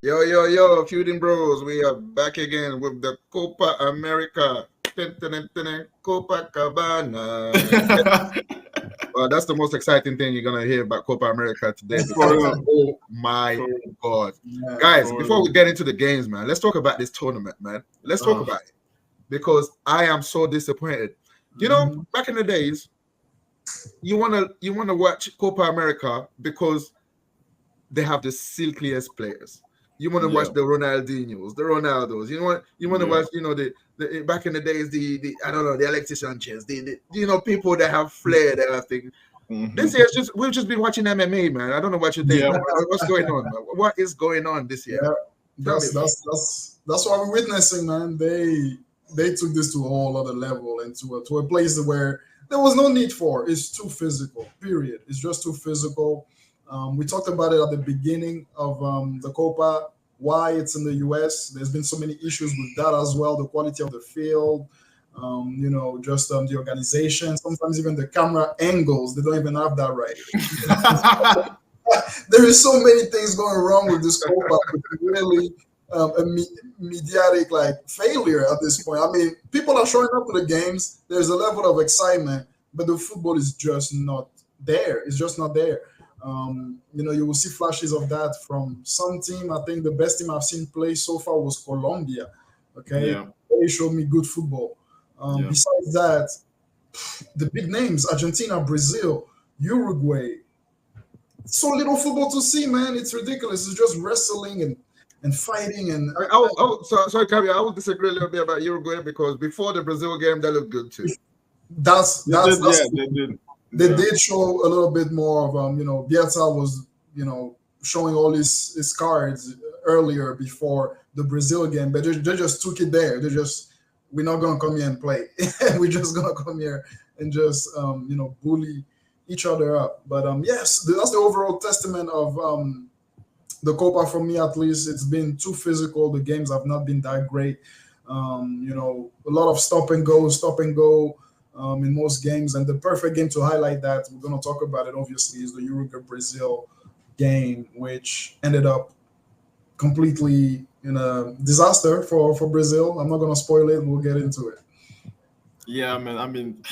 Yo, feuding bros. We are back again with the Copa America. Copa Cabana. Well, that's the most exciting thing you're gonna hear about Copa America today For because real. oh my For, god. yeah, Guys, for before real. we get into the games, man, let's talk about this tournament, man. Let's talk about it. Because I am so disappointed. You know, back in the days, you wanna watch Copa America because they have the silkiest players. You want to Yeah, watch the Ronaldinhos, the Ronaldos. You want to yeah. watch, the back in the days, the I don't know, the Alexis Sanchez, the people that have flair, that have things. This year, we've just been watching MMA, man. I don't know what you think. Yeah, What's going on, man? What is going on this year? Yeah, Tell me that's about it. that's that's that's what we're witnessing, man. They took this to a whole other level and to a place where there was no need for. It's too physical. Period. It's just too physical. We talked about it at the beginning of the Copa. Why it's in the U.S. There's been so many issues with that as well. The quality of the field, just the organization. Sometimes even the camera angles. They don't even have that right. There is so many things going wrong with this Copa. It's really mediatic like failure at this point. I mean, people are showing up to the games. There's a level of excitement, but the football is just not there. It's just not there. You will see flashes of that from some team. I think the best team I've seen play so far was Colombia. Okay, yeah, they showed me good football. yeah. Besides that, the big names: Argentina, Brazil, Uruguay, so little football to see, man. It's ridiculous. It's just wrestling and fighting and Sorry, Kabi, I will disagree a little bit about Uruguay because before the Brazil game, they looked good too. that's They that's did, that's yeah, they did. they Yeah. did show a little bit more of Bielsa was showing all his cards earlier before the Brazil game, but they just took it there. They just we're not gonna come here and play. We're just gonna come here and just bully each other up. But yes, that's the overall testament of the Copa for me at least. It's been too physical. The games have not been that great. A lot of stop and go in most games. And the perfect game to highlight that, we're going to talk about it obviously, is the Uruguay Brazil game, which ended up completely in a disaster for Brazil. I'm not going to spoil it. We'll get into it. Yeah, man. I mean,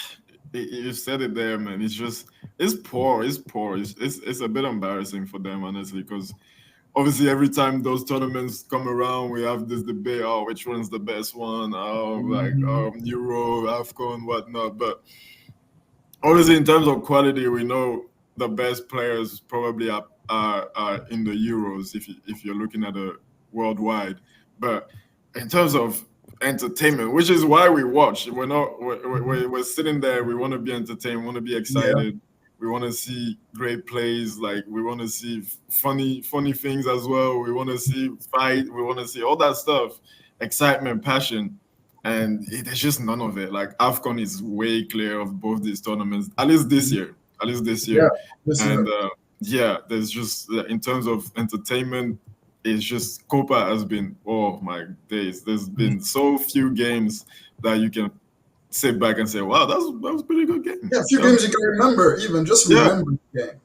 you said it there, man. It's poor. It's poor. It's a bit embarrassing for them, honestly, because obviously every time those tournaments come around, we have this debate: oh, which one's the best one? Oh, like Euro, AFCON, whatnot. But obviously, in terms of quality, we know the best players probably are in the Euros if you're looking at a worldwide. But in terms of entertainment, which is why we watch, we're sitting there. We want to be entertained. We want to be excited. We want to see great plays. Like we want to see funny things as well. We want to see fight. We want to see all that stuff, excitement, passion. And there's just none of it. Like AFCON is way clear of both these tournaments, at least this year. At least this year. And there's just in terms of entertainment, it's just Copa has been, oh my days. There's been so few games that you can sit back and say, wow, that was a pretty good game. Yeah, a few games you can remember, even just remember the game.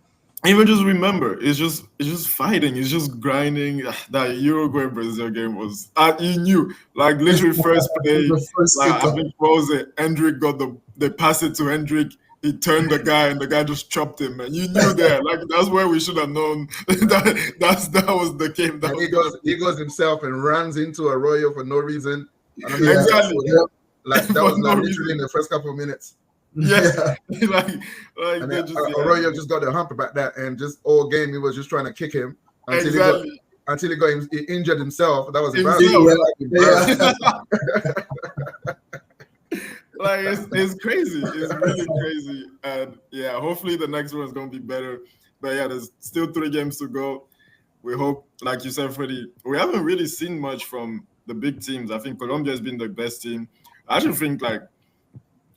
Even just remember, it's just fighting, it's just grinding. That Uruguay Brazil game was, you knew, like literally first play, like I think what was it? Hendrick got they passed it to Hendrick. He turned the guy, and the guy just chopped him. And you knew that, like that's where we should have known that was the game. He goes himself and runs into Arroyo for no reason. Exactly. Like that was like literally in the first couple of minutes. Yeah. like and then Arroyo just got the hump about that, and just all game he was just trying to kick him until he injured himself. That was embarrassing. Like it's crazy. It's really crazy. And yeah, hopefully the next one is gonna be better. But yeah, there's still 3 games to go. We hope, like you said, Freddie, we haven't really seen much from the big teams. I think Colombia has been the best team. I actually think like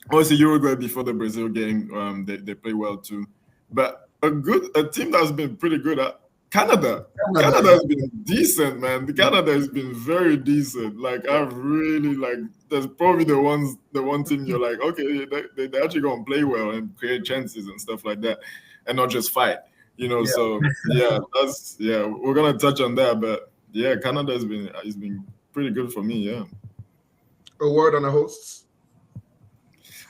obviously Uruguay before the Brazil game, they play well too. But a team that's been pretty good at Canada. Canada has been decent, man. Canada has been very decent. Like I've really there's probably the one team you're like, okay, they're actually gonna play well and create chances and stuff like that, and not just fight. So yeah, we're gonna touch on that, but yeah, Canada has been pretty good for me. Yeah. A word on the hosts.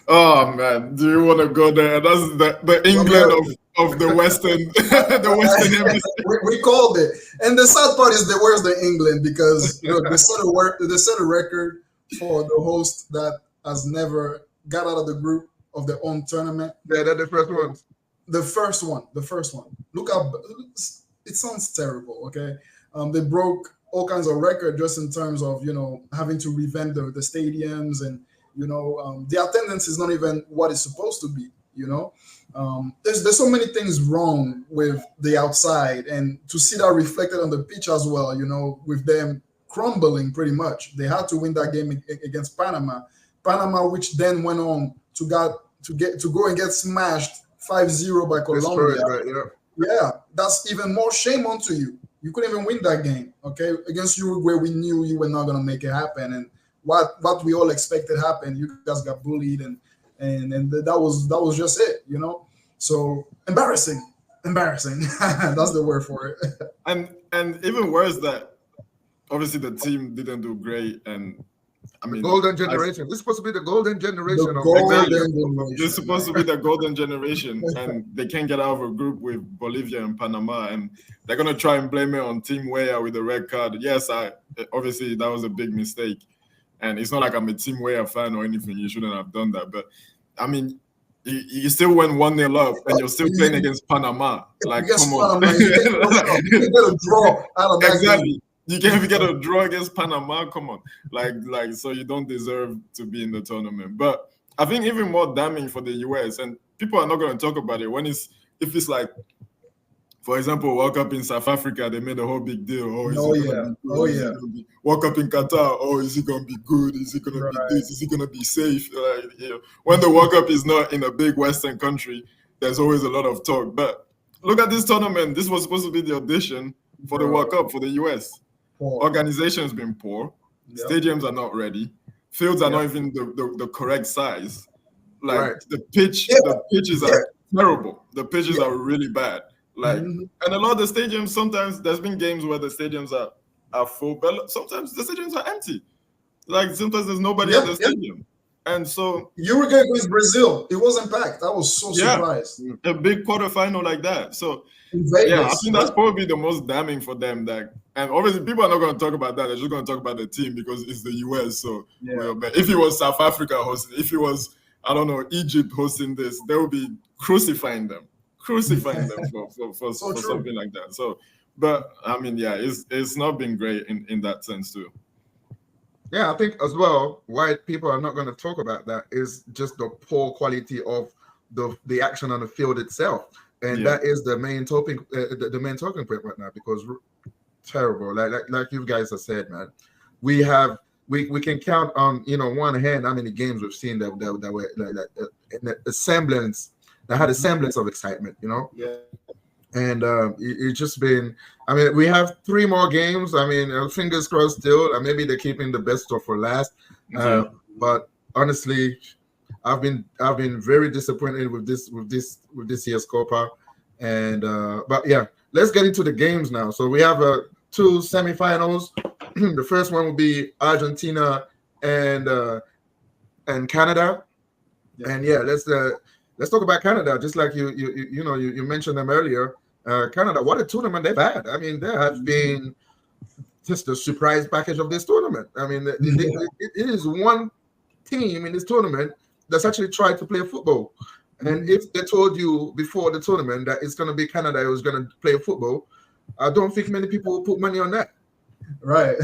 Oh man, do you want to go there? That's the England of the Western the Western Hemisphere. We called it, and the sad part is where's the England, because look, they set a record for the host that has never got out of the group of their own tournament. Yeah, they're the first ones. The first one. Look how it sounds terrible. Okay, they broke all kinds of record just in terms of having to revamp the stadiums, and the attendance is not even what it's supposed to be. There's so many things wrong with the outside, and to see that reflected on the pitch as well. With them crumbling pretty much, they had to win that game against Panama, which then went on to go and get smashed 5-0 by Colombia. Right, Yeah, that's even more shame onto you. You couldn't even win that game, okay? Against Uruguay, we knew you were not going to make it happen, and what we all expected happened. You guys got bullied, and that was just it, So embarrassing. That's the word for it. and even worse that obviously the team didn't do great, and I mean, golden generation. This is supposed to be the golden generation. Generation. This is supposed to be the golden generation, and they can't get out of a group with Bolivia and Panama, and they're gonna try and blame it on Team Weah with the red card. Yes, obviously that was a big mistake, and it's not like I'm a Team Weah fan or anything. You shouldn't have done that, but I mean, you still went 1-0 up, and you're still playing against Panama. Like, come on, you get a draw out of that exactly. game. You can't even get a draw against Panama. Come on, so you don't deserve to be in the tournament. But I think even more damning for the US, and people are not going to talk about it if it's like, for example, World Cup in South Africa, they made a whole big deal. World Cup in Qatar. Oh, is it going to be good? Is it going to be this? Is it going to be safe? When the World Cup is not in a big Western country, there's always a lot of talk. But look at this tournament. This was supposed to be the audition for the World Cup for the US. Organization has been poor. Yep. Stadiums are not ready. Fields are not even the correct size. The pitches are terrible. The pitches are really bad. And a lot of the stadiums, sometimes there's been games where the stadiums are full, but sometimes the stadiums are empty. Sometimes there's nobody at the stadium. And so Uruguay against Brazil, it wasn't packed. I was so surprised. A big quarterfinal like that. So I think that's probably the most damning for them. And obviously people are not going to talk about that. They're just going to talk about the team because it's the US. So but if it was South Africa hosting, if it was, I don't know, Egypt hosting this, they would be crucifying them for something like that. So, but I mean, it's not been great in that sense too. Yeah, I think as well, why people are not going to talk about that is just the poor quality of the action on the field itself, and that is the main topic, the main talking point right now. Because terrible, like you guys have said, man, we can count on one hand how many games we've seen that were like a semblance that had a semblance of excitement, And it's just been. I mean, we have 3 more games. I mean, fingers crossed still. Maybe they're keeping the best stuff for last. But honestly, I've been very disappointed with this year's Copa. And but yeah, let's get into the games now. So we have 2 semifinals. The first one will be Argentina and Canada. And let's talk about Canada. Just like you mentioned them earlier. Canada, what a tournament they've had. I mean, there has been just a surprise package of this tournament. I mean, it is one team in this tournament that's actually tried to play football. And if they told you before the tournament that it's going to be Canada who's going to play football, I don't think many people will put money on that. Right.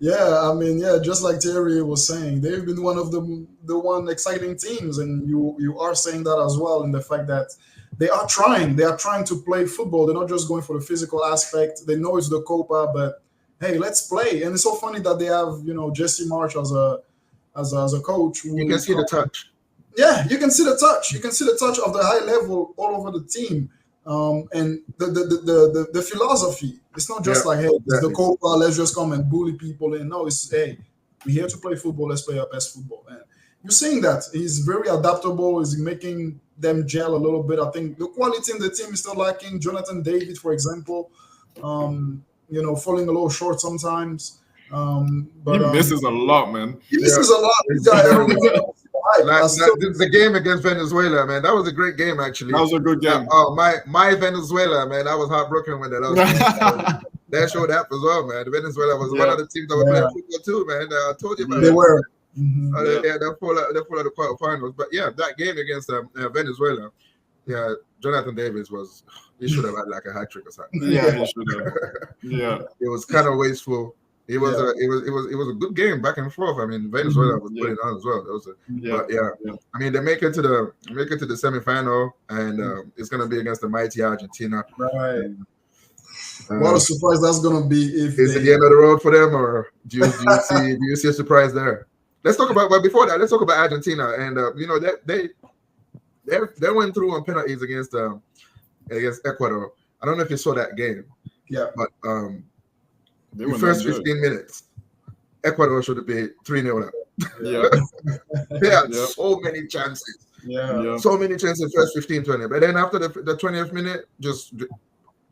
Just like Terry was saying, they've been one of the exciting teams, and you are saying that as well, in the fact that they are trying to play football. They're not just going for the physical aspect. They know it's the Copa, but hey, let's play. And it's so funny that they have Jesse March as a coach. You can see the touch. Yeah, you can see the touch. You can see the touch of the high level all over the team. And the philosophy, it's not just like, hey, it's the Copa, let's just come and bully people. And no, it's, hey, we're here to play football, let's play our best football. And you're seeing that he's very adaptable. He's making them gel a little bit. I think the quality in the team is still lacking. Jonathan David, for example, falling a little short sometimes. He But misses a lot, man. he misses a lot. The game against Venezuela, man, that was a great game actually. That was a good game. My Venezuela, man, I was heartbroken when that. That showed up as well, man. Venezuela was one of the teams that were playing football too, man. I told you about they that. were. They're full of the quarterfinals. But yeah, that game against Venezuela, yeah, Jonathan Davis he should have had like a hat trick or something. Yeah, he should have. Yeah, it was kind of wasteful. It was a good game back and forth. I mean, Venezuela was putting on as well. I mean, they make it to the semifinal, and it's gonna be against the mighty Argentina. Right. What a surprise that's gonna be! Is it the end of the road for them, or do you see a surprise there? Let's talk about. But before that, let's talk about Argentina, and they went through on penalties against Ecuador. I don't know if you saw that game. Yeah, but the first 15 minutes, Ecuador should have been 3-0 up. Yeah. They had so many chances. Yeah. So many chances first 15, 20. But then after the 20th minute, just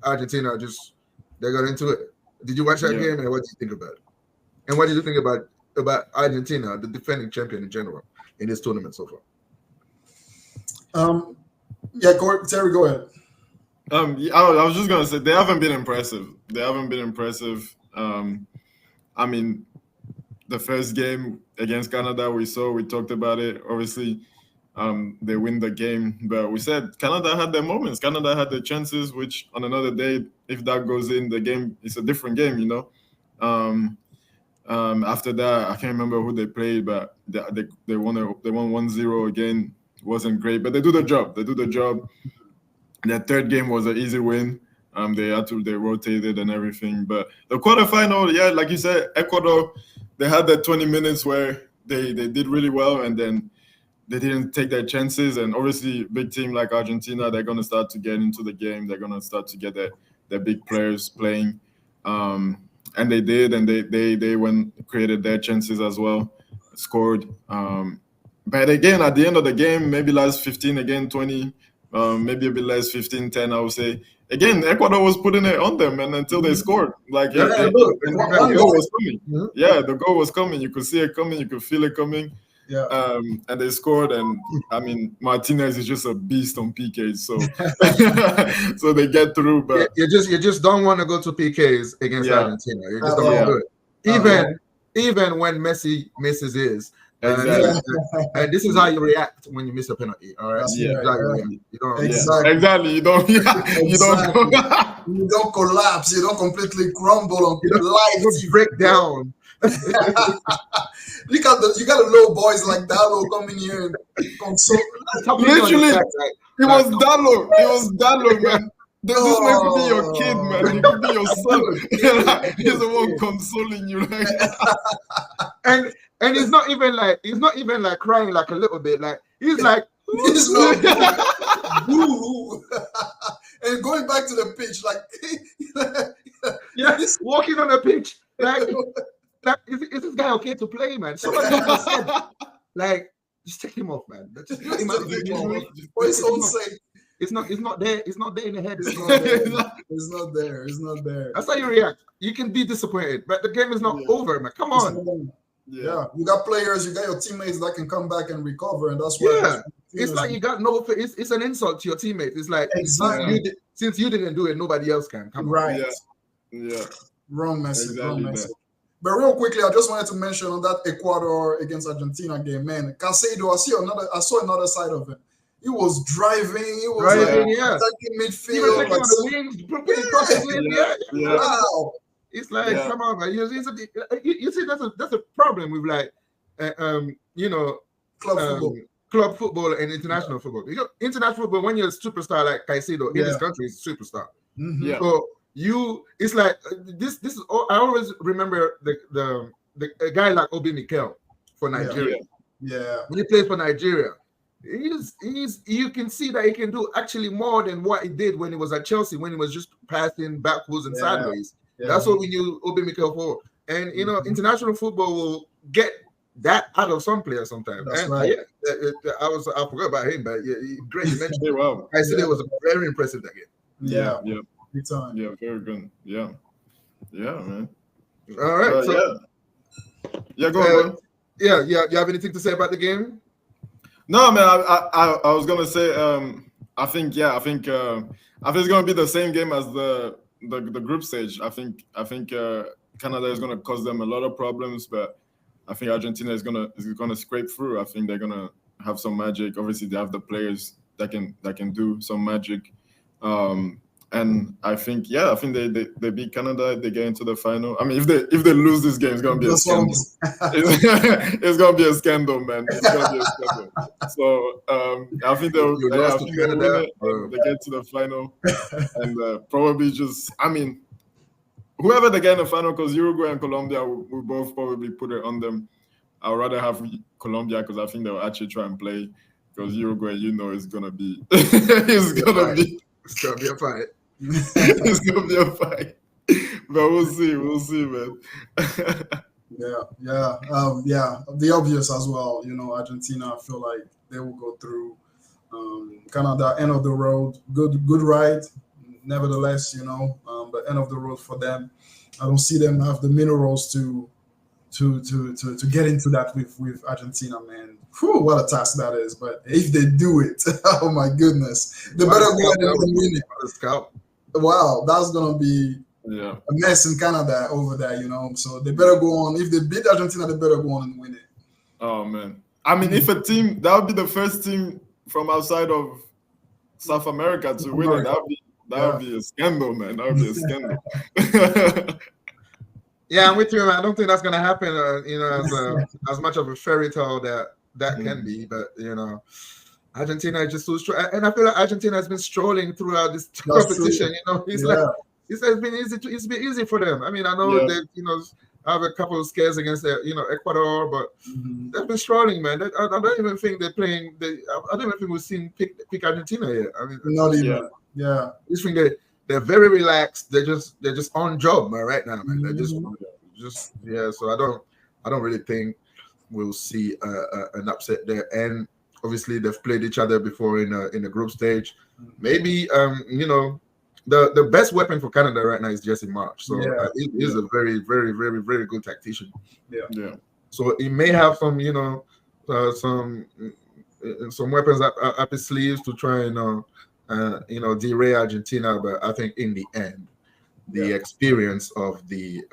Argentina they got into it. Did you watch that game, and what did you think about it? And what did you think about Argentina, the defending champion in general, in this tournament so far? Terry, go ahead. I was just gonna say they haven't been impressive. I mean, the first game against Canada, we talked about it. Obviously, they win the game, but we said Canada had their moments. Canada had their chances, which on another day, if that goes in, the game is a different game, After that, I can't remember who they played, but they won 1-0 again. It wasn't great, but they do the job. Their third game was an easy win. They rotated and everything. But the quarterfinal, like you said, Ecuador, they had that 20 minutes where they did really well, and then they didn't take their chances. And obviously, big team like Argentina, they're going to start to get into the game. They're going to start to get their big players playing. And they did, and they created their chances as well, scored. But again, at the end of the game, maybe last 15, again, 20, maybe a bit less, 15, 10, I would say. Again, Ecuador was putting it on them, and until they scored. The goal was coming. Mm-hmm. Yeah, the goal was coming. You could see it coming. You could feel it coming. Yeah. And they scored, and I mean, Martinez is just a beast on PKs, so so they get through. But you just don't want to go to PKs against Argentina. You just don't want to do it. Even when Messi misses his. Exactly. And this is how you react when you miss a penalty. All right. You don't. Exactly. You don't. You don't collapse. You don't completely crumble on life. You don't break down. Look at you got a little boys like Dallo coming here and console. Literally, it was Dallo, man. This man could be your kid, man. He could be your son. He's the one consoling you, And he's not even like crying like a little bit. Like he's like he's like boo. And going back to the pitch, he's walking on the pitch. Is this guy okay to play, man? Somebody just said, just take him off, man. For his own sake. It's not there. It's not there in the head. It's not there. That's how you react. You can be disappointed, but the game is not over, man. Come on. Yeah, you got players, you got your teammates that can come back and recover, and that's why. It's like you got no. It's an insult to your teammates. It's like exactly since you didn't do it, nobody else can. Come right. on. Yeah. Wrong message. Exactly wrong message. But real quickly, I just wanted to mention on that Ecuador against Argentina game, man. Caicedo, I saw another side of it. He was driving. He was attacking midfield. He was on the wings, putting crosses in. Yeah. Wow. It's like, come on, man. You see, that's a problem with club football and international football. International football, when you're a superstar like Caicedo in this country, is a superstar. Mm-hmm. Yeah. So it's like this is. I always remember a guy like Obi Mikel for Nigeria. Yeah. When he plays for Nigeria, you can see that he can do actually more than what he did when he was at Chelsea, when he was just passing backwards and sideways. Yeah. That's what we knew Obi Mikel for. And international football will get that out of some players sometimes. That's right. I forgot about him, but great you mentioned it. Wow. I said it was very impressive that game. Yeah. Yeah. Big time. Yeah, very good. Yeah. Yeah, man. All right. So yeah, go on, bro. Yeah. You have anything to say about the game? No, man. I was gonna say. I think it's gonna be the same game as the group stage. I think Canada is gonna cause them a lot of problems, but I think Argentina is gonna scrape through. I think they're gonna have some magic. Obviously, they have the players that can do some magic. And I think they beat Canada. They get into the final. I mean, if they lose this game, it's gonna be a scandal. It's gonna be a scandal, man. It's gonna be a scandal. So I think they'll win it. And they get to the final, and probably just. I mean, whoever they get in the final, because Uruguay and Colombia will both probably put it on them. I'd rather have Colombia because I think they'll actually try and play. Because Uruguay, is gonna be, it's gonna be a fight. It's gonna be a fight, but we'll see, man. The obvious as well. Argentina, I feel like they will go through. Canada, end of the road, good ride. Nevertheless, but end of the road for them. I don't see them have the minerals to get into that with Argentina, man. Whew, what a task that is. But if they do it, oh my goodness, they better go ahead and win it. Wow, that's gonna be a mess in Canada over there, So they better go on. If they beat Argentina, they better go on and win it. Oh man, I mean, if a team that would be the first team from outside of South America to win it, that would be a scandal, man. That would be a scandal. Yeah, I'm with you, man. I don't think that's gonna happen. As much of a fairy tale that can be, but Argentina is just so strong, and I feel like Argentina has been strolling throughout this competition. It's been easy for them. I mean, I know they have a couple of scares against Ecuador, but they've been strolling, man. I don't even think they're playing. I don't even think we've seen pick Argentina yet. I mean, not even. Yeah, I just think they're very relaxed. They're just on job, man, right now, man. They're just So I don't really think we'll see an upset there. And obviously they've played each other before in the group stage. Maybe the best weapon for Canada right now is Jesse March. So he is a very, very, very, very good tactician. Yeah. So he may have some some weapons up his sleeves to try and derail Argentina, but I think in the end, the experience of the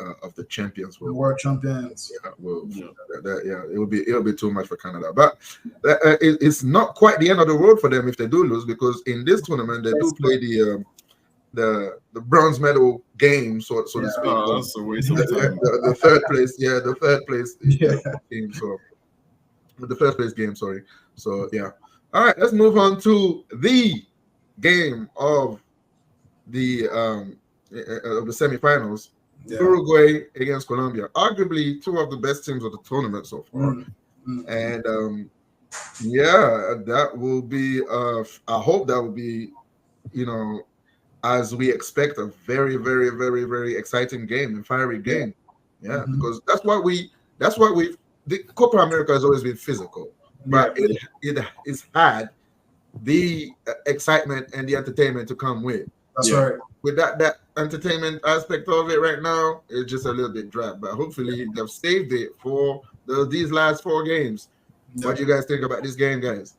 champions, the world champions, it'll be too much for Canada. But it's not quite the end of the road for them if they do lose, because in this tournament they do play the bronze medal game, so to speak. That's a waste of time. The third place game. So the first place game, sorry. So all right, let's move on to the game of the semifinals. Uruguay against Colombia, arguably two of the best teams of the tournament so far. And that will be I hope that will be as we expect, a very, very, very, very exciting game and fiery game. Because that's what the Copa America has always been physical, but it has had the excitement and the entertainment to come with. That's right. With that entertainment aspect of it right now, it's just a little bit drab. But hopefully they've saved it for these last 4 games. What do you guys think about this game, guys?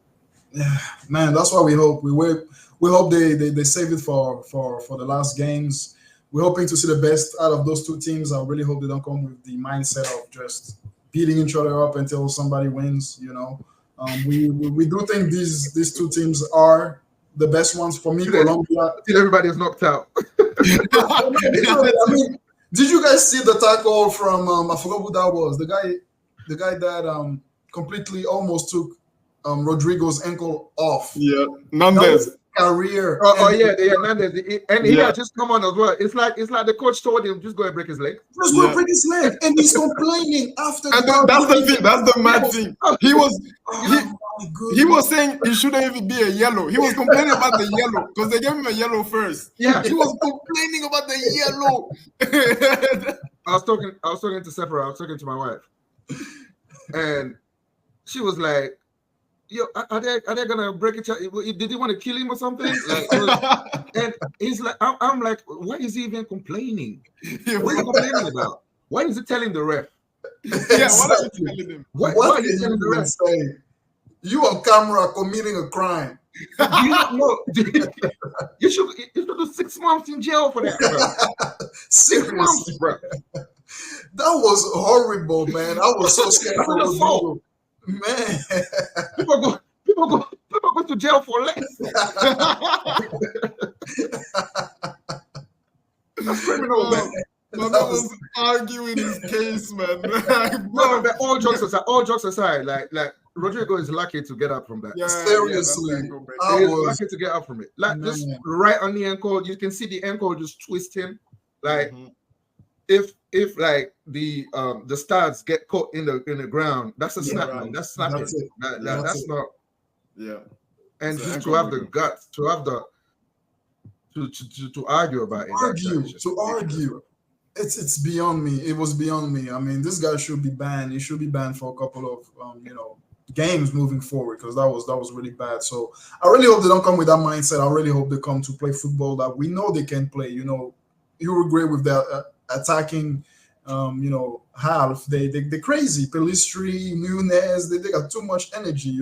Man, that's what we hope. We hope they save it for the last games. We're hoping to see the best out of those two teams. I really hope they don't come with the mindset of just beating each other up until somebody wins. We do think these two teams are the best ones. For me, Colombia. Till everybody is knocked out. I mean, did you guys see the tackle from I forgot who that was? The guy that completely almost took Rodrigo's ankle off. Yeah, Nandez. Career. Nandez, and he had just come on as well. It's like the coach told him just go and break his leg. Just go and break his leg, and he's complaining after. And that's the thing. That's the mad thing. He was saying it shouldn't even be a yellow. He was complaining about the yellow because they gave him a yellow first. Yeah, he was complaining about the yellow. I was talking to Sephora. I was talking to my wife, and she was like, yo, are they gonna break it? Did he want to kill him or something? Like, and he's like, I'm like, why is he even complaining? What is he complaining about? Why is he telling the ref? Yeah, what are you telling him? Why What are can you telling the you even ref? say? You on camera committing a crime. Do you not know? You should do 6 months in jail for that, bro. 6 months, Seriously. bro. That was horrible, man. I was so scared That's for an assault. Rodrigo. Man. People go to jail for less. That's criminal, man. My man was arguing his case, man. No, but all jokes aside, like Rodrigo is lucky to get up from that. Yeah, Seriously, yeah, I He's was lucky to get up from it. Like just man. right on the ankle, you can see the ankle just twisting. Like Mhm. if like the studs get caught in the ground, that's a snap, right. man. That's snapping. That's it. That's it. not. Yeah. And So just to ankle have the breaking. guts, to have the to argue about it. Argue, just to ridiculous, argue. bro. It's beyond me. It was beyond me. I mean, this guy should be banned. He should be banned for a couple of games moving forward, because that was really bad. So I really hope they don't come with that mindset. I really hope they come to play football that we know they can play. Uruguay with their attacking, half. They're crazy. Pelistri, Nunez, they got too much energy.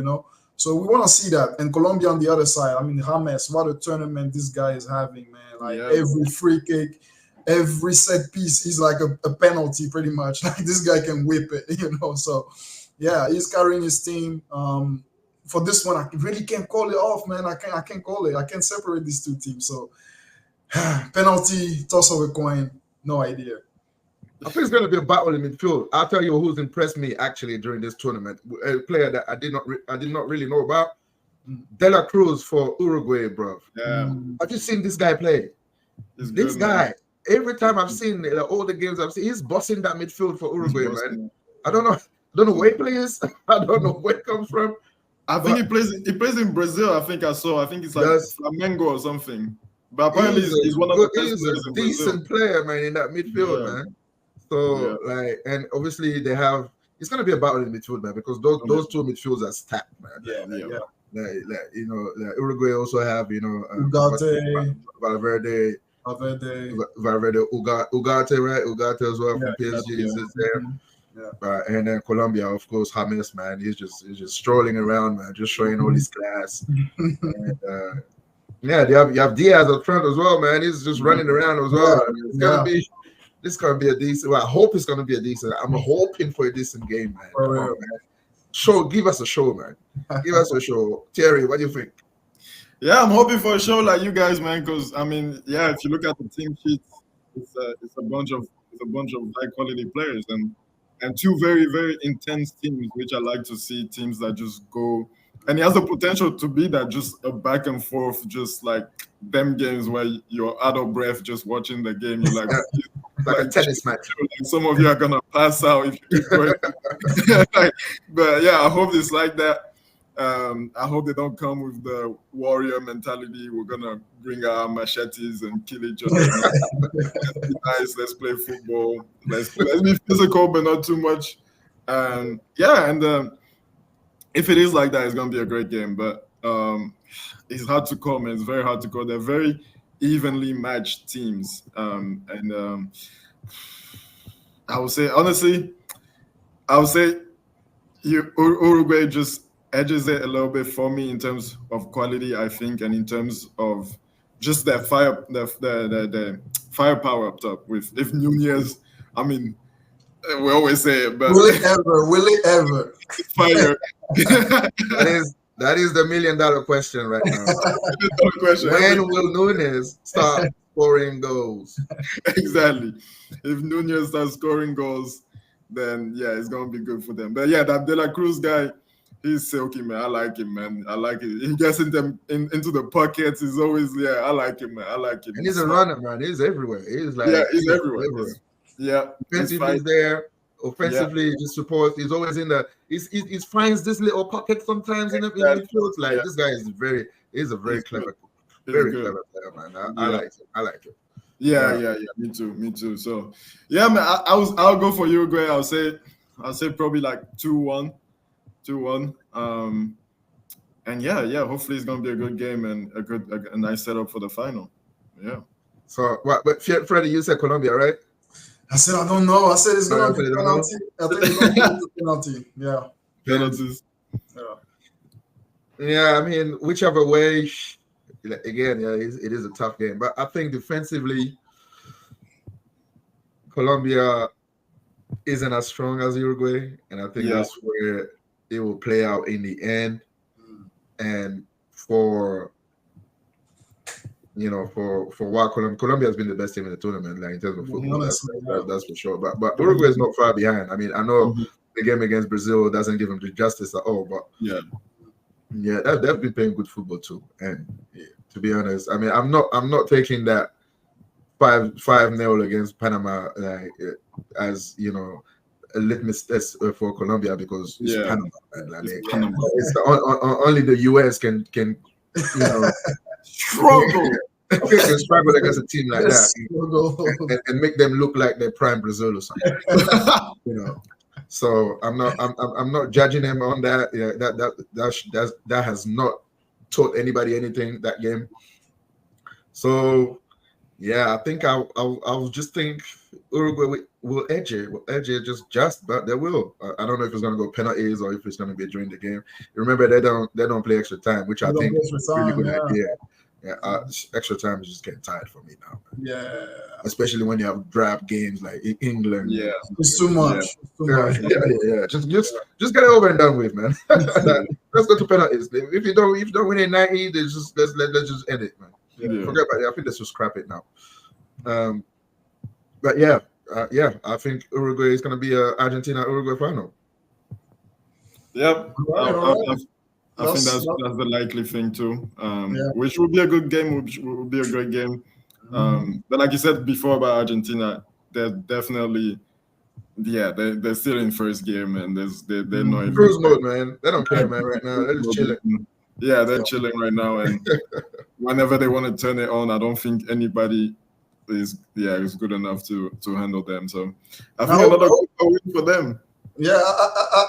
So we want to see that. And Colombia on the other side. I mean, James, what a tournament this guy is having, man. Like Yeah. every free kick, every set piece is like a penalty, pretty much. Like this guy can whip it. So yeah, he's carrying his team. For this one, I really can't call it off, man. I can't call it. I can't separate these two teams. So penalty, toss of a coin, no idea. I think it's going to be a battle in midfield. I'll tell you who's impressed me actually during this tournament. A player that I did not really know about, De La Cruz for Uruguay, bro. Yeah. I've just seen this guy play. It's This good, guy, man. every time I've seen all the games I've seen, he's bossing that midfield for Uruguay, He's man. I don't know where he plays. I don't know where he comes from. I think he plays in Brazil. I think it's like Yes. Flamengo or something. But apparently he's one of the best He's players a in decent Brazil. player, man, in that midfield, Yeah. man. So and obviously it's gonna be a battle in midfield, man, because those two midfields are stacked, man. Yeah. Uruguay also have Ugarte, Valverde, Ugarte, right? Ugarte as well from PSG is there. And then Colombia, of course, James, man, he's just strolling around, man, just showing all his class. And, you have Diaz up front as well, man. He's just running around as well. I mean, this gonna be a decent. Well, I hope it's gonna be a decent. I'm hoping for a decent game, man. Come on, man. Give us a show, man. Give us a show. Thierry, what do you think? Yeah, I'm hoping for a show like you guys, man. Because I mean, if you look at the team sheets, it's a bunch of high quality players and two very, very intense teams, which I like to see, teams that just go. And it has the potential to be that just a back and forth, just like them games where you're out of breath just watching the game. You're like a tennis match. Like some of you are gonna pass out if you keep going. But yeah, I hope it's like that. I hope they don't come with the warrior mentality. We're gonna bring our machetes and kill each other. Let's be nice. Let's play football. Let's be physical, but not too much. If it is like that, it's gonna be a great game. But it's hard to call, man. It's very hard to call. They're very evenly matched teams, and I would say honestly, Uruguay just edges it a little bit for me in terms of quality, I think, and in terms of just their the firepower up top. With if Nunez, I mean, we always say it, but will it ever? Fire. That is the $1 million question right now. When will Nunez start scoring goals? Exactly. If Nunez starts scoring goals, then it's gonna be good for them. But that De La Cruz guy, he's silky, man. I like him, man. I like it. He gets into the pockets. He's always I like him, man. I like him. And he's a runner, man. He's everywhere. He's he's everywhere. Defensively, he's there. Offensively, he just supports. He's always in the. He finds this little pocket sometimes in the midfield. Like this guy is he's a very clever player, man. I like him. I like him. Yeah. Me too. So man, I'll go for Uruguay. I'll say probably like 2-1. And yeah, hopefully it's gonna be a good game and a nice setup for the final. Yeah. So, what? But Freddie, you said Colombia, right? I said I don't know. I said it's gonna I be said, I don't penalty. I think it's gonna be penalty. Yeah. Penalties. Yeah. Yeah, I mean, whichever way. Again, yeah, it is a tough game, but I think defensively, Colombia isn't as strong as Uruguay, and I think that's where it will play out in the end. And for what Colombia has been the best team in the tournament, like in terms of football, that's for sure. But Uruguay is not far behind. I mean, I know the game against Brazil doesn't give them the justice at all, but they've been playing good football too. And to be honest, I mean, I'm not taking that 5-0 against Panama as a litmus test for Colombia because it's Panama. Panama. Only the US can struggle. Can struggle against a team like that and make them look like they're prime Brazil or something. So I'm not judging them on that. Yeah, that has not taught anybody anything that game. So yeah, I think I'll just think Uruguay will edge it. Just, but they will. I don't know if it's going to go penalties or if it's going to be during the game. Remember, they don't play extra time, which I think is a really good idea. Yeah, extra time is just getting tired for me now. Yeah, especially when you have drab games like England. Yeah, it's too much. Yeah. Just get it over and done with, man. Let's go to penalties. If you don't win in 90, let's just end it, man. Forget about it. I think let's just scrap it now. But I think Uruguay is going to be a Argentina-Uruguay final. Yep. I think that's the likely thing too. Which will be a good game. Which will be a great game. But like you said before about Argentina, they're definitely they're still in first game and they're not cruise mode, man. They don't care, man. Right now they're just chilling. Yeah, they're chilling right now, and whenever they want to turn it on, I don't think anybody is good enough to handle them. So I think another win for them. Yeah,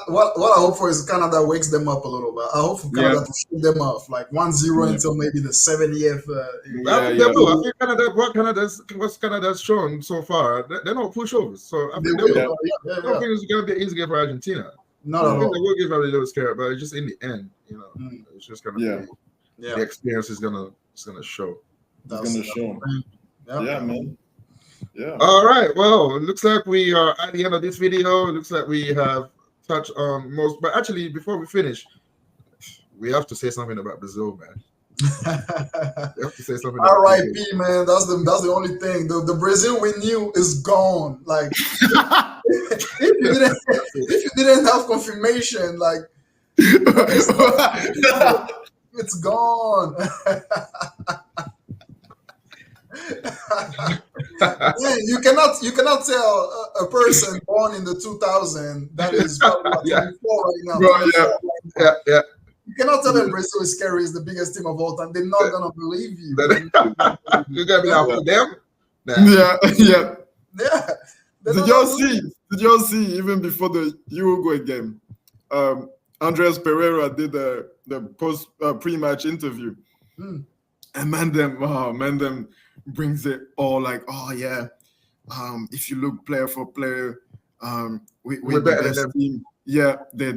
what I hope for is Canada wakes them up a little bit. I hope for Canada to shoot them off like 1-0 until maybe the 70th. I think what Canada's shown so far, they're not pushovers. So I think I don't think it's going to be an easy game for Argentina. Not at all. They will give them a little scare, but just in the end, it's just going to be the experience is going to show. It's going to show. Yeah, man. Yeah. All right. Well, it looks like we are at the end of this video. It looks like we have touched on most. But actually, before we finish, we have to say something about Brazil, man. We have to say something. R.I.P. man. That's the only thing. The Brazil we knew is gone. Like if you didn't have confirmation, like it's gone. Man, you cannot tell a person born in the 2000 that is probably 24 right now. Yeah. You cannot tell them Brazil is scary, is the biggest team of all time. They're not gonna believe you. You're gonna be out for them. Yeah. Did y'all see even before the Uruguay game? Andres Pereira did the post pre-match interview, and man them brings it all like, if you look player for player, we're better the best than them. team. Yeah, they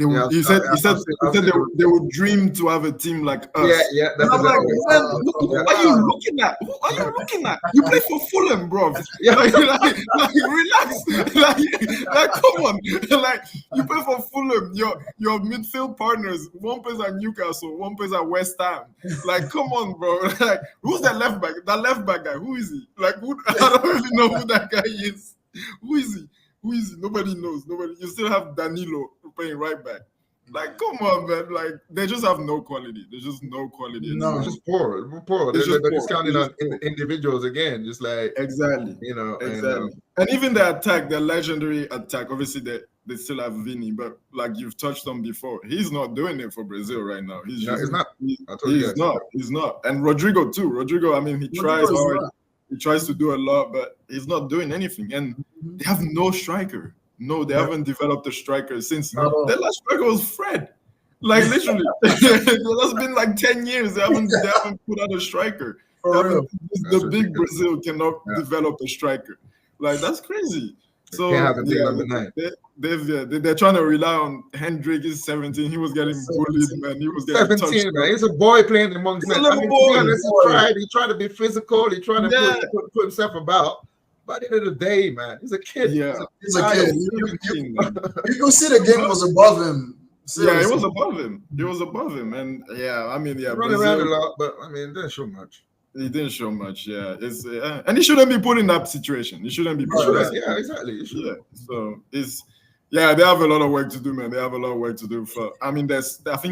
would, he said they would dream to have a team like us. Yeah. And I'm like, what are you looking at? Who are you looking at? You play for Fulham, bro. Like relax. Like come on. Like you play for Fulham. Your midfield partners, one plays at Newcastle, one plays at West Ham. Like come on, bro. Like who's that left back? That left back guy. Who is he? Like I don't really know who that guy is. Who is he? Nobody knows. You still have Danilo playing right back. Like, come on, man. Like, they just have no quality. There's just no quality. No, it's just poor. They're discounting on individuals again. Just like exactly. Exactly. And even the attack, the legendary attack. Obviously, they still have Vini, but like you've touched on before, he's not doing it for Brazil right now. He's not. And Rodrigo too. Rodrigo, I mean, he tries hard. He tries to do a lot, but he's not doing anything. And they have no striker. No, they haven't developed a striker since their last striker was Fred. Like literally, that's been like 10 years. They haven't put out a striker. The big Brazil cannot develop a striker. Like that's crazy. So can't have a big number 9. They're trying to rely on Hendrick. Is 17. He was getting bullied, man. He was getting 17, man. He's a boy playing amongst men. I mean, to be honest, he tried to be physical. He tried to put himself about. By the end of the day, man, he's a kid. Yeah, he's a kid. You can see the game was above him. Seriously. Yeah, it was above him. It was above him, and running around a lot, but I mean, it didn't show much. He didn't show much. Yeah, it's and he shouldn't be put in that situation. He shouldn't be put in that. Yeah, exactly. Yeah, so they have a lot of work to do, man. They have a lot of work to do. I think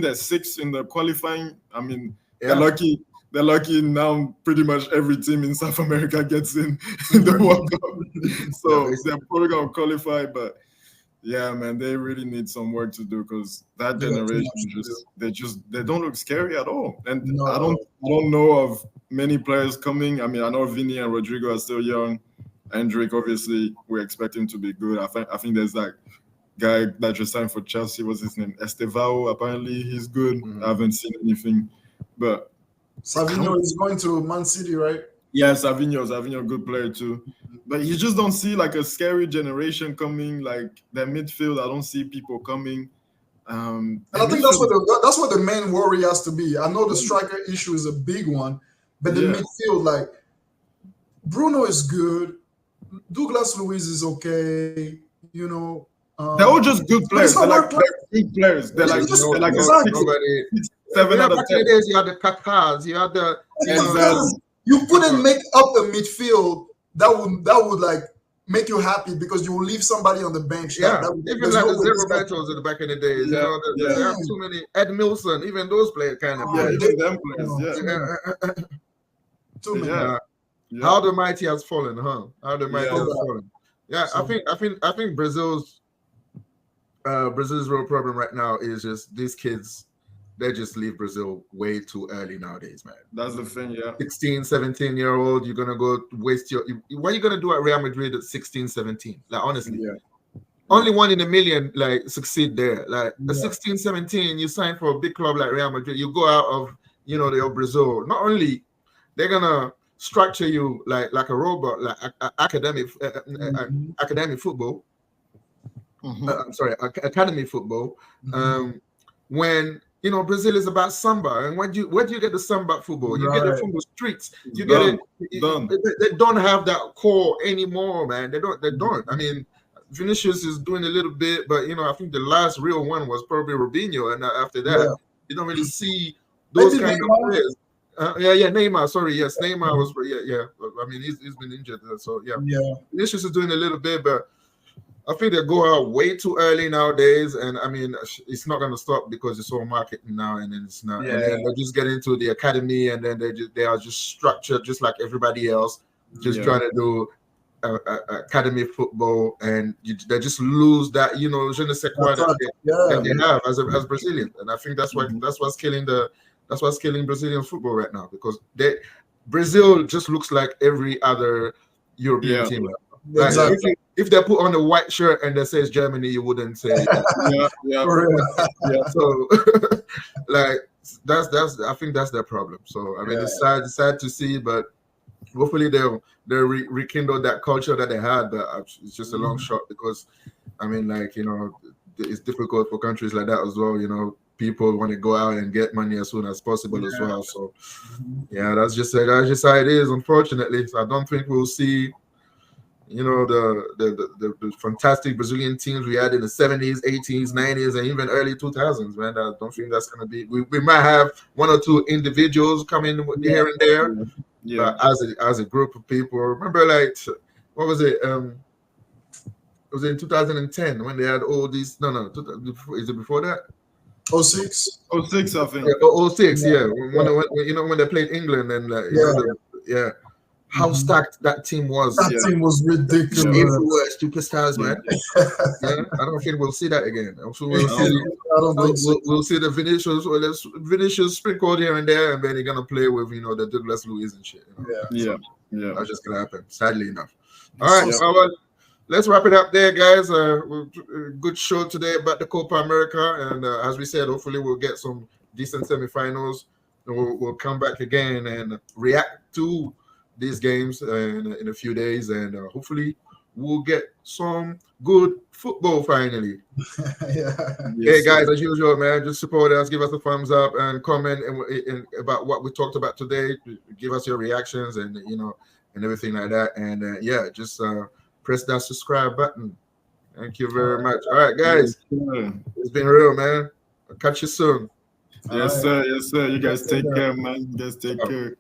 there's 6 in the qualifying. I mean, they're lucky. They're lucky now. Pretty much every team in South America gets in the World Cup, so they're probably gonna qualify. But yeah, man, they really need some work to do because that generation they don't look scary at all. And I don't know of many players coming. I mean, I know Vinny and Rodrigo are still young. Hendrick, obviously, we expect him to be good. I think there's that guy that just signed for Chelsea. What's his name? Estevao. Apparently, he's good. I haven't seen anything, but Savinho is going to Man City, right? Yeah, Savinho, good player too. But you just don't see like a scary generation coming. Like their midfield, I don't see people coming. And I think that's what the main worry has to be. I know the striker issue is a big one, but the midfield, like Bruno is good, Douglas Luiz is okay. You know, they're all just good players. They're good players. They're like exactly. 6, 7 out of 10. You had the Kakas, you had the you couldn't make up a midfield that would like make you happy because you will leave somebody on the bench. Yeah, even like the Zero Metals in the back in the days. Yeah. You know, they have too many. Ed Milson, even those players kind of. Them players. Too many. Yeah. How the mighty has fallen, huh? How the mighty has fallen. Yeah, so, I think Brazil's real problem right now is just these kids. They just leave Brazil way too early nowadays, man. That's the thing, yeah. 16, 17-year-old, you're going to go waste what are you going to do at Real Madrid at 16, 17? Like, honestly. Yeah. Only 1 in a million, like, succeed there. Like, at 16, 17, you sign for a big club like Real Madrid. You go out of, the Brazil. Not only they're going to structure you like a robot, like academic football. I'm sorry, academy football. When Brazil is about samba, and where do you get the samba football? You get it from the streets. You get it. They don't have that core anymore, man. They don't. I mean, Vinicius is doing a little bit, but I think the last real one was probably Robinho, and after that, you don't really see those kind of players. Neymar. Sorry, yes, Neymar was. Yeah. I mean, he's been injured, so yeah. Vinicius is doing a little bit, but I think they go out way too early nowadays, and I mean, it's not going to stop because it's all marketing now, and then it's not. And then they just get into the academy, and then they are just structured just like everybody else, just trying to do academy football, and they just lose that je ne sais quoi that they have as Brazilians, and I think that's what's killing Brazilian football right now because Brazil just looks like every other European team. Like, Exactly. If they put on a white shirt and that says Germany, you wouldn't say that. So, like, that's I think that's their problem. So, I mean, it's sad to see, but hopefully they'll rekindle that culture that they had. But it's just a long shot because, I mean, like, it's difficult for countries like that as well. People want to go out and get money as soon as possible as well. So, that's just how it is, unfortunately. So I don't think we'll see. The fantastic Brazilian teams we had in the 70s, 80s, 90s, and even early 2000s, man. I don't think that's going to be. We might have 1 or 2 individuals coming here and there, but as a group of people, remember, like, what was it? It was in 2010 when they had all these. No, is it before that? 06, I think. Yeah, 06, when they played England and how stacked that team was. That team was ridiculous. Everywhere, superstars, man. I don't think we'll see that again. So we'll see the Vinicius sprinkled here and there, and then they're gonna play with the Douglas Luiz and shit. Yeah. That's just gonna happen. Sadly enough. All right. let's wrap it up there, guys. Good show today about the Copa America, and as we said, hopefully we'll get some decent semifinals. And we'll come back again and react to these games in a few days, and hopefully we'll get some good football finally. Yeah. Hey guys, as usual, man, just support us, give us a thumbs up, and comment about what we talked about today. Give us your reactions, and and everything like that. And yeah, just press that subscribe button. Thank you very much. All right, guys, it's been real, man. I'll catch you soon. Yes, sir. Yes, sir. You guys take care, man. You guys take care.